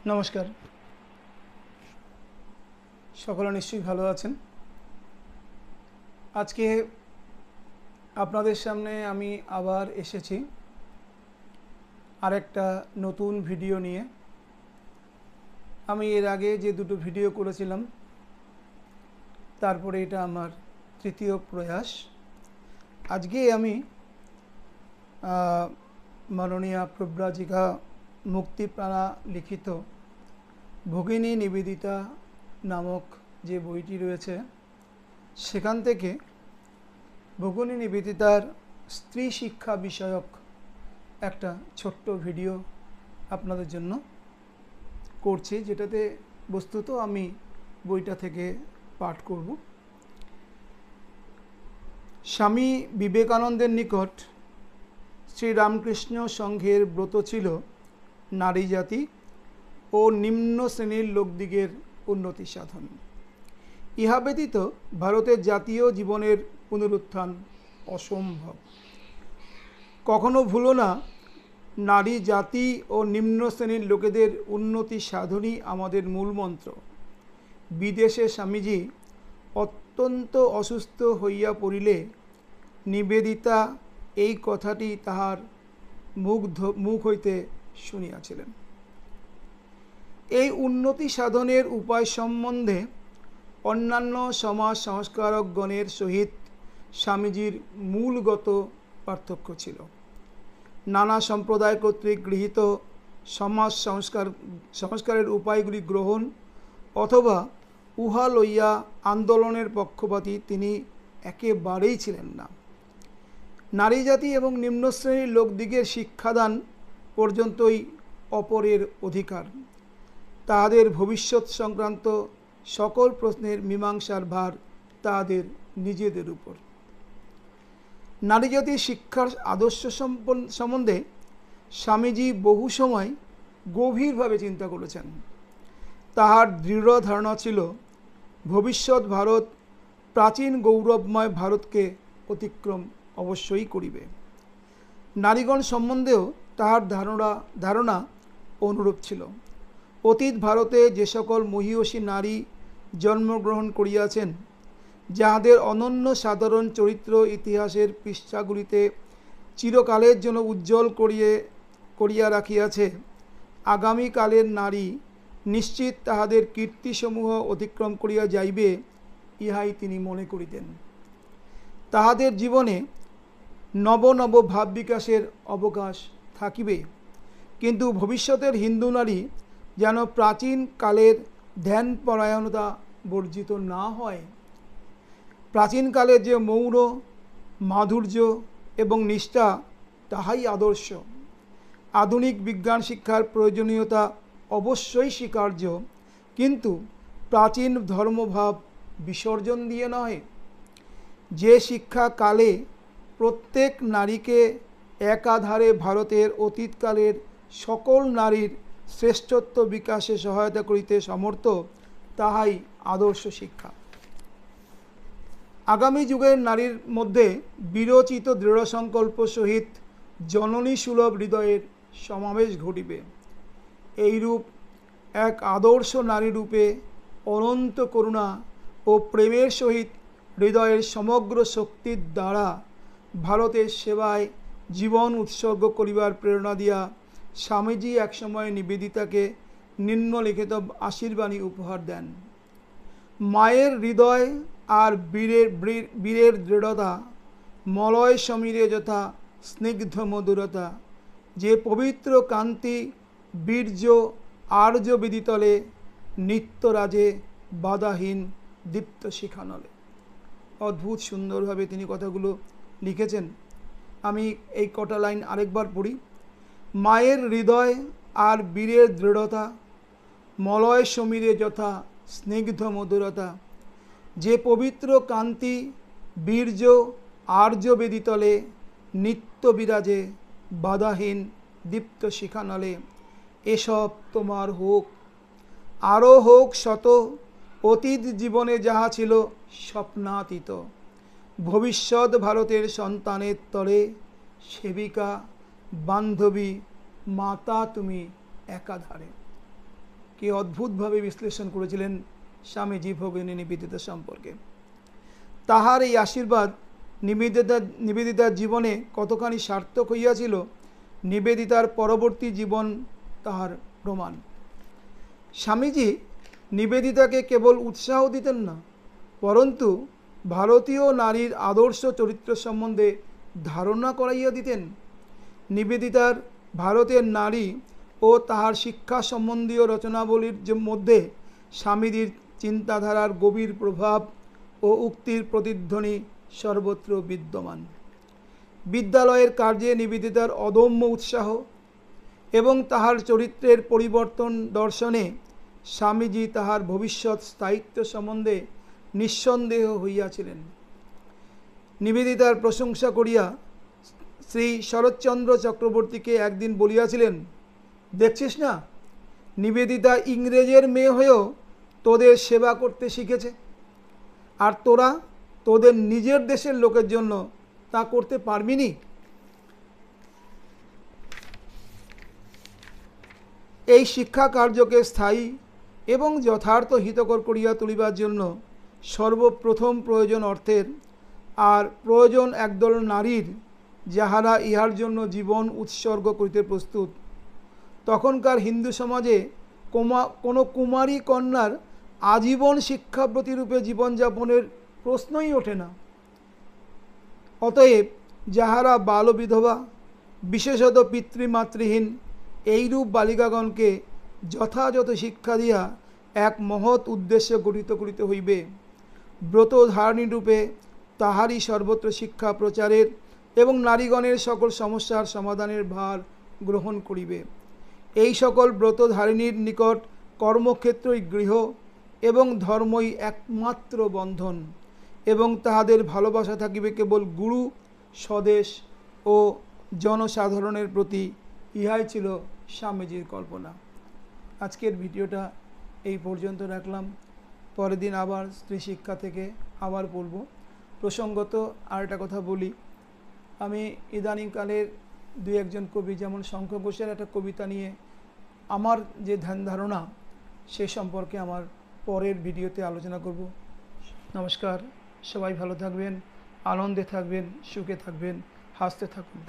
নমস্কার, সকলে নিশ্চয়ই ভালো আছেন। আজকে আপনাদের সামনে আমি আবার এসেছি আরেকটা নতুন ভিডিও নিয়ে। আমি এর আগে যে দুটো ভিডিও করেছিলাম তারপরে এটা আমার তৃতীয় প্রয়াস। আজকে আমি মাননীয়া প্রব্রাজিকা মুক্তিপ্রাণা লিখিত ভগিনী নিবেদিতা নামক যে বইটি রয়েছে সেখান থেকে ভগিনী নিবেদিতার স্ত্রী শিক্ষা বিষয়ক একটা ছোট্ট ভিডিও আপনাদের জন্য করছি, যেটাতে বস্তুত আমি বইটা থেকে পাঠ করব। স্বামী বিবেকানন্দের নিকট শ্রীরামকৃষ্ণ সংঘের ব্রত ছিল নারী জাতি ও নিম্ন শ্রেণীর লোকদিগের উন্নতি সাধন। ইহা ব্যতীত ভারতের জাতীয় জীবনের পুনরুত্থান অসম্ভব। কখনো ভুলো না, নারী জাতি ও নিম্ন শ্রেণীর লোকেদের উন্নতি সাধনই আমাদের মূল মন্ত্র। বিদেশে স্বামীজি অত্যন্ত অসুস্থ হইয়া পড়িলে নিবেদিতা এই কথাটি তাহার মুখ হইতে শুনিয়াছিলেন। এই উন্নতি সাধনের উপায় সম্বন্ধে অন্যান্য সমাজ সংস্কারকগণের সহিত স্বামীজির মূলগত পার্থক্য ছিল। নানা সম্প্রদায় কর্তৃক গৃহীত সমাজ সংস্কারের উপায়গুলি গ্রহণ অথবা উহা লইয়া আন্দোলনের পক্ষপাতী তিনি একেবারেই ছিলেন না। নারী জাতি এবং নিম্ন শ্রেণীর লোকদিগের শিক্ষাদান পর্যন্তই অপরের অধিকার। তাহাদের ভবিষ্যৎ সংক্রান্ত সকল প্রশ্নের মীমাংসার ভার তাহাদের নিজেদের উপর। নারী জাতির শিক্ষার আদর্শ সম্বন্ধে স্বামীজি বহু সময় গভীরভাবে চিন্তা করেছেন। তাহার দৃঢ় ধারণা ছিল ভবিষ্যৎ ভারত প্রাচীন গৌরবময় ভারতকে অতিক্রম অবশ্যই করিবে। নারীগণ সম্বন্ধেও তাহার ধারণা অনুরূপ ছিল। অতীত ভারতে যে সকল মহীয়সী নারী জন্মগ্রহণ করিয়াছেন, যাহাদের অনন্য সাধারণ চরিত্র ইতিহাসের পৃষ্ঠাগুলিতে চিরকালের জন্য উজ্জ্বল করিয়া রাখিয়াছে, আগামীকালের নারী নিশ্চিত তাহাদের কীর্তিসমূহ অতিক্রম করিয়া যাইবে, ইহাই তিনি মনে করিতেন। তাহাদের জীবনে নব নব ভাব বিকাশের অবকাশ থাকিবে, কিন্তু ভবিষ্যতের হিন্দু নারী যেন প্রাচীন কালের ধ্যানপরায়ণতা বর্জিত না হয়। প্রাচীনকালের যে মৌন মাধুর্য এবং নিষ্ঠা, তাহাই আদর্শ। আধুনিক বিজ্ঞান শিক্ষার প্রয়োজনীয়তা অবশ্যই স্বীকার্য, কিন্তু প্রাচীন ধর্মভাব বিসর্জন দিয়ে নয়। যে শিক্ষা কালে প্রত্যেক নারীকে একাধারে ভারতের অতীতকালের সকল নারীর শ্রেষ্ঠত্ব বিকাশে সহায়তা করিতে সমর্থ, তাহাই আদর্শ শিক্ষা। আগামী যুগের নারীর মধ্যে বিরচিত দৃঢ় সংকল্প সহিত জননী সুলভ হৃদয়ের সমাবেশ ঘটিবে। এইরূপ এক আদর্শ নারী রূপে অনন্ত করুণা ও প্রেমের সহিত হৃদয়ের সমগ্র শক্তির দ্বারা ভারতের সেবায় জীবন উৎসর্গ করিবার প্রেরণা দিয়া স্বামীজি একসময় নিবেদিতাকে নিম্নলিখিত আশীর্বাণী উপহার দেন। মায়ের হৃদয় আর বীরের দৃঢ়তা, মলয় সমীরে যথা স্নিগ্ধ মধুরতা, যে পবিত্র কান্তি বীর্য আর্য বিদিতলে, নিত্যরাজে বাধাহীন দীপ্ত শিখানলে। অদ্ভুত সুন্দরভাবে তিনি কথাগুলো লিখেছেন। আমি এই কটা লাইন আরেকবার পড়ি। মায়ের হৃদয় আর বীরের দৃঢ়তা, মলয় সমীরে যথা স্নিগ্ধ মধুরতা, যে পবিত্র কান্তি বীর্য আর্য বেদিতলে, নিত্য বিরাজে বাধাহীন দীপ্ত শিখানলে। এসব তোমার হোক, আরও হোক শত, অতীত জীবনে যাহা ছিল স্বপ্নাতীত। ভবিষ্যৎ ভারতের সন্তানের তরে সেবিকা বান্ধবী মাতা তুমি একাধারে। কি অদ্ভুতভাবে বিশ্লেষণ করেছিলেন স্বামীজি ভগিনী নিবেদিতা সম্পর্কে। তাহার এই আশীর্বাদ নিবেদিতার জীবনে কতখানি সার্থক হইয়াছিল, নিবেদিতার পরবর্তী জীবন তাহার প্রমাণ। স্বামীজি নিবেদিতাকে কেবল উৎসাহ দিতেন না, পরন্তু ভারতীয় নারীর আদর্শ চরিত্র সম্বন্ধে ধারণা করাইয়া দিতেন। নিবেদিতার ভারতের নারী ও তাহার শিক্ষা সম্বন্ধীয় রচনাবলীর মধ্যে স্বামীজির চিন্তাধারার গভীর প্রভাব ও উক্তির প্রতিধ্বনি সর্বত্র বিদ্যমান। বিদ্যালয়ের কার্যে নিবেদিতার অদম্য উৎসাহ এবং তাহার চরিত্রের পরিবর্তন দর্শনে স্বামীজি তাহার ভবিষ্যৎ স্থায়িত্ব সম্বন্ধে নিঃসন্দেহ হইয়াছিলেন। নিবেদিতার প্রশংসা করিয়া শ্রী শরৎচন্দ্র চক্রবর্তীকে একদিন বলিয়াছিলেন, দেখছিস না, নিবেদিতা ইংরেজের মেয়ে হয়েও তোদের সেবা করতে শিখেছে, আর তোরা তোদের নিজের দেশের লোকের জন্য তা করতে পারবি নি। এই শিক্ষা কার্যকে স্থায়ী এবং যথার্থ হিতকর করিয়া তুলিবার জন্য সর্বপ্রথম প্রয়োজন অর্থের, আর প্রয়োজন একদল নারীর, যাহারা ইহার জন্য জীবন উৎসর্গ করিতে প্রস্তুত। তখনকার হিন্দু সমাজে কোনো কুমারী কন্যার আজীবন শিক্ষাব্রতিরূপে জীবনযাপনের প্রশ্নই ওঠে না। অতএব যাহারা বাল বিধবা, বিশেষত পিতৃমাতৃহীন এইরূপ বালিকাগণকে যথাযথ শিক্ষা দিয়া এক মহৎ উদ্দেশ্যে গঠিত করিতে হইবে। ব্রত ধারণী রূপে তাহারই সর্বত্র শিক্ষা প্রচারের এবং নারীগণের সকল সমস্যার সমাধানের ভার গ্রহণ করিবে। এই সকল ব্রতধারিণীর নিকট কর্মক্ষেত্রই গৃহ এবং ধর্মই একমাত্র বন্ধন, এবং তাহাদের ভালোবাসা থাকিবে কেবল গুরু, স্বদেশ ও জনসাধারণের প্রতি। ইহাই ছিল স্বামীজির কল্পনা। আজকের ভিডিওটা এই পর্যন্ত রাখলাম। পরের দিন আবার স্ত্রী শিক্ষা থেকে আবার বলব। প্রসঙ্গত আর একটা কথা বলি, আমি ইদানিংকালের দুই একজন কবি, যেমন শঙ্খ ঘোষের একটা কবিতা নিয়ে আমার যে ধ্যান ধারণা সে সম্পর্কে আমার পরের ভিডিওতে আলোচনা করব। নমস্কার, সবাই ভালো থাকবেন, আনন্দে থাকবেন, সুখে থাকবেন, হাসতে থাকুন।